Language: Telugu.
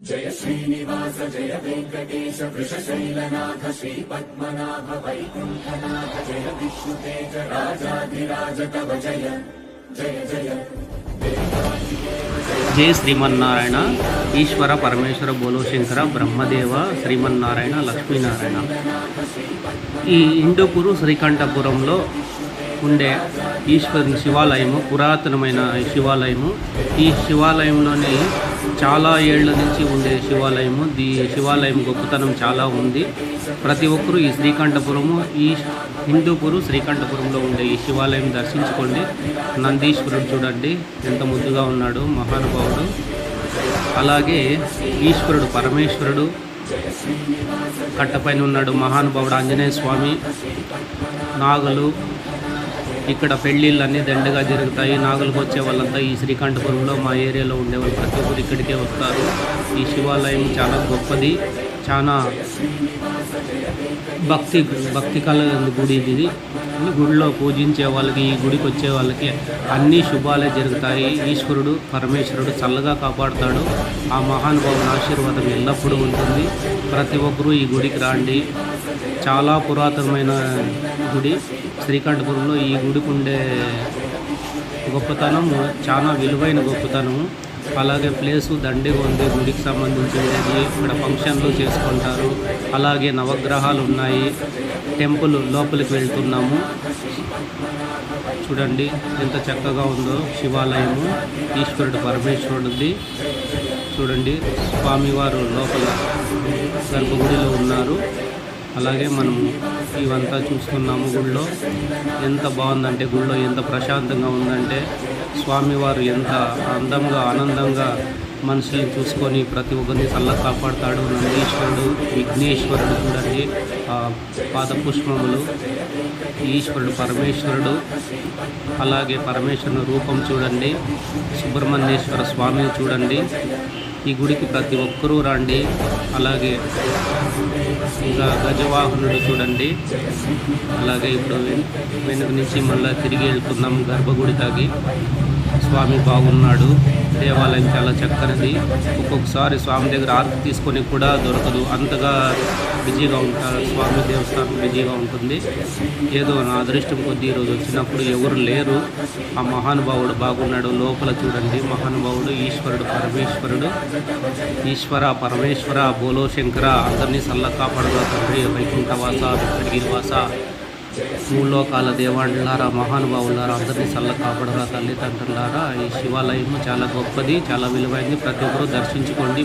జయ శ్రీనివాస జయ వెంకటేశ వృషశైలనాథ శ్రీ పద్మనాభ వైకుంఠనాథ జయ విష్ణుతేజ రాజాధిరాజ తవ జయ జయ జయ జై శ్రీమన్నారాయణ ఈశ్వర పరమేశ్వర బోలో శంకర బ్రహ్మదేవ శ్రీమన్నారాయణ లక్ష్మీనారాయణ. ఈ ఇండోపూరు శ్రీకంఠపురంలో ఉండే ఈశ్వరుని శివాలయము పురాతనమైన శివాలయము. ఈ శివాలయంలోని చాలా ఏళ్ల నుంచి ఉండే శివాలయము. ఈ శివాలయం గొప్పతనం చాలా ఉంది. ప్రతి ఒక్కరూ ఈ శ్రీకంఠపురము ఈ హిందూపూరు శ్రీకంఠపురంలో ఉండే ఈ శివాలయం దర్శించుకోండి. నందీశ్వరుడు చూడండి ఎంత ముద్దుగా ఉన్నాడు, మహానుభావుడు. అలాగే ఈశ్వరుడు పరమేశ్వరుడు కట్టపైన ఉన్నాడు, మహానుభావుడు ఆంజనేయ స్వామి. నాగులు, ఇక్కడ పెళ్ళిళ్ళన్నీ దండగా జరుగుతాయి. నాగులకు వచ్చే వాళ్ళంతా ఈ శ్రీకంఠపురంలో మా ఏరియాలో ఉండేవాళ్ళు ప్రతి ఒక్కరు ఇక్కడికే వస్తారు. ఈ శివాలయం చాలా గొప్పది, చాలా భక్తి కల గుడి ఇది. ఈ గుడిలో పూజించే వాళ్ళకి, ఈ గుడికి వచ్చే వాళ్ళకి అన్ని శుభాలే జరుగుతాయి. ఈశ్వరుడు పరమేశ్వరుడు చల్లగా కాపాడుతాడు. ఆ మహానుభావుని ఆశీర్వాదం ఎల్లప్పుడూ ఉంటుంది. ప్రతి ఒక్కరూ ఈ గుడికి రాండి. చాలా పురాతనమైన గుడి శ్రీకంఠపురంలో. ఈ గుడికి ఉండే గొప్పతనం చాలా విలువైన గొప్పతనము. అలాగే ప్లేసు దండిగా ఉంది గుడికి సంబంధించినది. ఇక్కడ ఫంక్షన్లు చేసుకుంటారు. అలాగే నవగ్రహాలు ఉన్నాయి. టెంపుల్ లోపలికి వెళ్తున్నాము. చూడండి ఎంత చక్కగా ఉందో శివాలయము. ఈశ్వరుడు పరమేశ్వరుడిది. చూడండి స్వామివారు లోపల గర్భగుడిలో ఉన్నారు. అలాగే మనము ఇవంతా చూస్తున్నాము. గుడిలో ఎంత బాగుందంటే, గుడిలో ఎంత ప్రశాంతంగా ఉందంటే, స్వామివారు ఎంత అందంగా ఆనందంగా మనుషుల్ని చూసుకొని ప్రతి ఒక్కరిని చల్లగా కాపాడుతాడు. నందీశ్వరుడు, విఘ్నేశ్వరుడు చూడండి పాదపుష్పములు. ఈశ్వరుడు పరమేశ్వరుడు. అలాగే పరమేశ్వరుని రూపం చూడండి. సుబ్రహ్మణ్యేశ్వర స్వామిని చూడండి. ఈ గుడికి ప్రతి ఒక్కరూ రండి. అలాగే ఇంకా గజవాహనుడు చూడండి. అలాగే ఇప్పుడు వెనుక నుంచి మళ్ళీ తిరిగి వెళ్తున్నాం గర్భగుడి తాగి. స్వామి బాగున్నాడు. దేవాలయం చాలా చక్కనిది. ఒక్కొక్కసారి స్వామి దగ్గర ఆర్తి తీసుకొని కూడా దొరకదు, అంతగా బిజీగా ఉంటారు. స్వామి దేవస్థానం బిజీగా ఉంటుంది. ఏదో నా అదృష్టం కొద్దీ ఈరోజు వచ్చినప్పుడు ఎవరు లేరు. ఆ మహానుభావుడు బాగున్నాడు. లోపల చూడండి మహానుభావుడు ఈశ్వరుడు పరమేశ్వరుడు. ఈశ్వర పరమేశ్వర బోలో శంకర అందరినీ చల్లగా కాపాడుగా తండ్రి. వైకుంఠవాస, వెంకటగిరివాస, మూలోకాల దేవాండులారా, మహానుభావులారా అందరినీ చల్ల కాపాడరా తల్లిదండ్రులారా. ఈ శివాలయం చాలా గొప్పది, చాలా విలువైంది. ప్రతి ఒక్కరూ దర్శించుకోండి.